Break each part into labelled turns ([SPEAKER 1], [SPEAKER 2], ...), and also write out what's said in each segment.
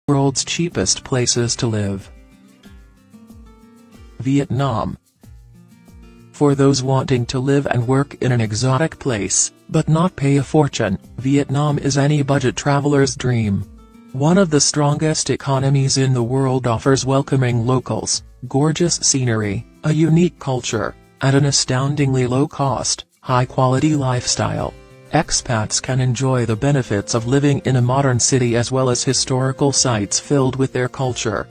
[SPEAKER 1] World's cheapest places to live. Vietnam. For those wanting to live and work in an exotic place, but not pay a fortune, Vietnam is any budget traveler's dream. One of the strongest economies in the world, offers welcoming locals, gorgeous scenery, a unique culture, and an astoundingly low-cost, high-quality lifestyle. Expats can enjoy the benefits of living in a modern city as well as historical sites filled with their culture.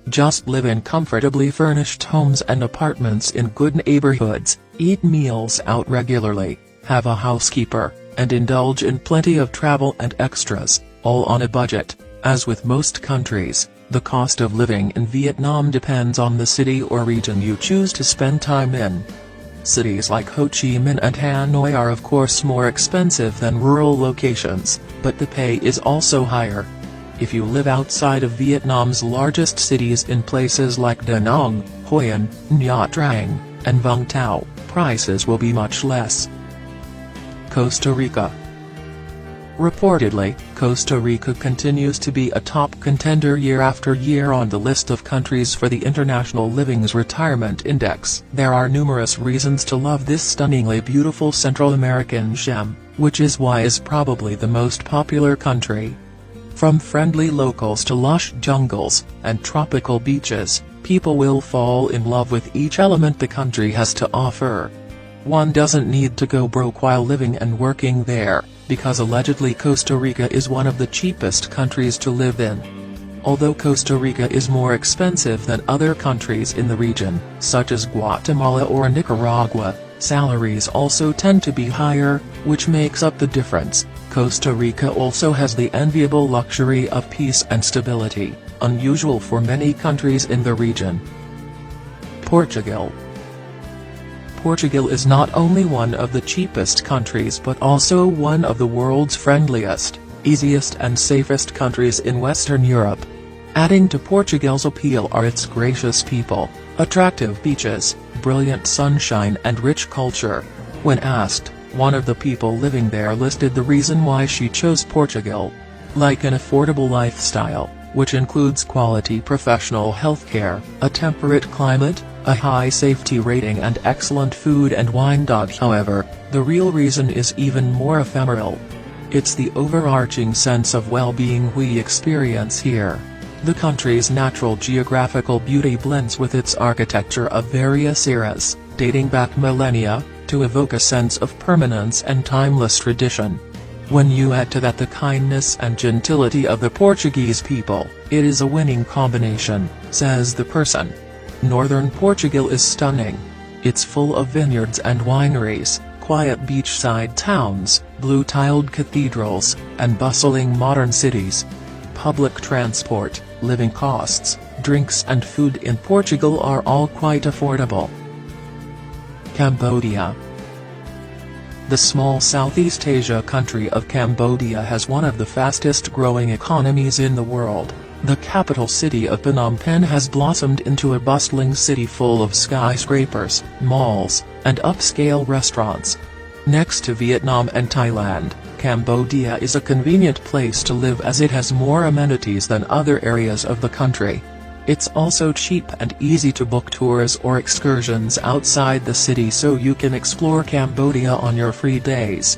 [SPEAKER 1] Just live in comfortably furnished homes and apartments in good neighborhoods, eat meals out regularly, have a housekeeper, and indulge in plenty of travel and extras, all on a budget. As with most countries, the cost of living in Vietnam depends on the city or region you choose to spend time in. Cities like Ho Chi Minh and Hanoi are of course more expensive than rural locations, but the pay is also higher. If you live outside of Vietnam's largest cities in places like Da Nang, Hoi An, Nha Trang, and Vung Tau, prices will be much less. Costa Rica. Reportedly, Costa Rica continues to be a top contender year after year on the list of countries for the International Living's Retirement Index. There are numerous reasons to love this stunningly beautiful Central American gem, which is why it is probably the most popular country. From friendly locals to lush jungles and tropical beaches, people will fall in love with each element the country has to offer. One doesn't need to go broke while living and working there, because allegedly Costa Rica is one of the cheapest countries to live in. Although Costa Rica is more expensive than other countries in the region, such as Guatemala or Nicaragua, salaries also tend to be higher, which makes up the difference. Costa Rica also has the enviable luxury of peace and stability, unusual for many countries in the region. Portugal. Portugal is not only one of the cheapest countries but also one of the world's friendliest, easiest and safest countries in Western Europe. Adding to Portugal's appeal are its gracious people, attractive beaches, brilliant sunshine and rich culture. When asked, one of the people living there listed the reason why she chose Portugal. Like an affordable lifestyle, which includes quality professional healthcare, a temperate climate, a high safety rating and excellent food and wine. However, the real reason is even more ephemeral. It's the overarching sense of well-being we experience here. The country's natural geographical beauty blends with its architecture of various eras, dating back millennia, to evoke a sense of permanence and timeless tradition. When you add to that the kindness and gentility of the Portuguese people, it is a winning combination, says the person. Northern Portugal is stunning. It's full of vineyards and wineries, quiet beachside towns, blue-tiled cathedrals, and bustling modern cities. Public transport, living costs, drinks and food in Portugal are all quite affordable. Cambodia. The small Southeast Asia country of Cambodia has one of the fastest-growing economies in the world. The capital city of Phnom Penh has blossomed into a bustling city full of skyscrapers, malls, and upscale restaurants. Next to Vietnam and Thailand, Cambodia is a convenient place to live as it has more amenities than other areas of the country. It's also cheap and easy to book tours or excursions outside the city so you can explore Cambodia on your free days.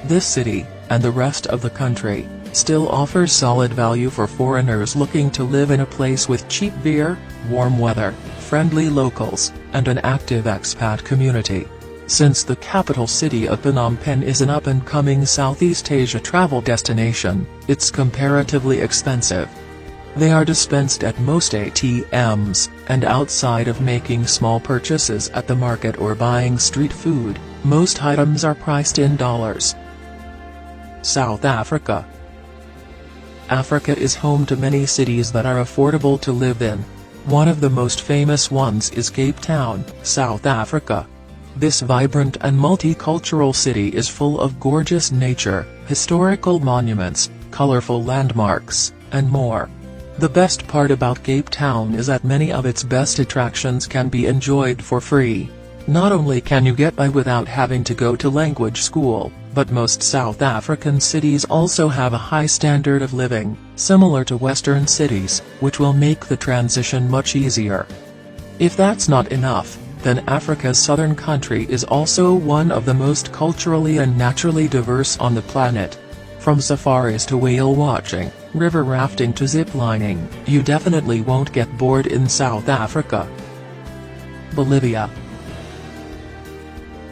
[SPEAKER 1] This city, and the rest of the country, still offers solid value for foreigners looking to live in a place with cheap beer, warm weather, friendly locals, and an active expat community. Since the capital city of Phnom Penh is an up-and-coming Southeast Asia travel destination, it's comparatively expensive. They are dispensed at most ATMs, and outside of making small purchases at the market or buying street food, most items are priced in dollars. South Africa. Africa is home to many cities that are affordable to live in. One of the most famous ones is Cape Town, South Africa. This vibrant and multicultural city is full of gorgeous nature, historical monuments, colorful landmarks, and more. The best part about Cape Town is that many of its best attractions can be enjoyed for free. Not only can you get by without having to go to language school, but most South African cities also have a high standard of living, similar to Western cities, which will make the transition much easier. If that's not enough, then Africa's southern country is also one of the most culturally and naturally diverse on the planet. From safaris to whale watching, river rafting to ziplining, you definitely won't get bored in South Africa. Bolivia.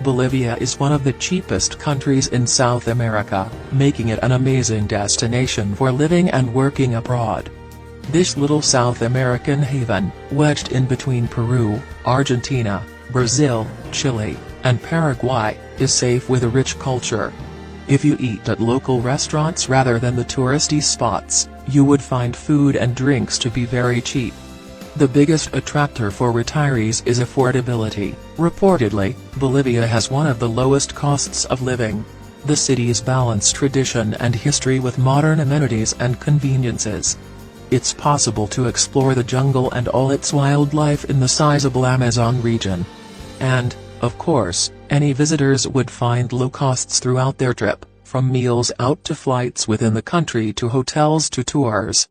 [SPEAKER 1] Bolivia is one of the cheapest countries in South America, making it an amazing destination for living and working abroad. This little South American haven, wedged in between Peru, Argentina, Brazil, Chile, and Paraguay, is safe with a rich culture. If you eat at local restaurants rather than the touristy spots, you would find food and drinks to be very cheap. The biggest attractor for retirees is affordability. Reportedly, Bolivia has one of the lowest costs of living. The cities balance tradition and history with modern amenities and conveniences. It's possible to explore the jungle and all its wildlife in the sizable Amazon region. And, of course, any visitors would find low costs throughout their trip, from meals out to flights within the country to hotels to tours.